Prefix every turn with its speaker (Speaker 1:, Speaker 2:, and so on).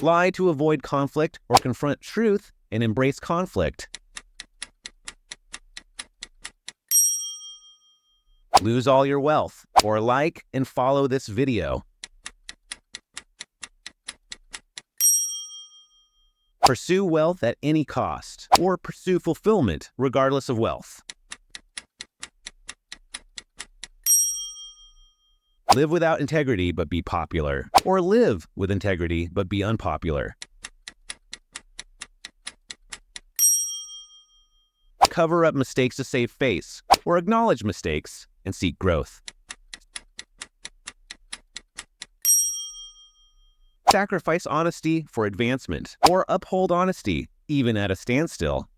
Speaker 1: Lie to avoid conflict or confront truth and embrace conflict. Lose all your wealth, or like and follow this video. Pursue wealth at any cost, or pursue fulfillment regardless of wealth. Live without integrity but be popular, or live with integrity but be unpopular. Cover up mistakes to save face, or acknowledge mistakes and seek growth. Sacrifice honesty for advancement, or uphold honesty even at a standstill.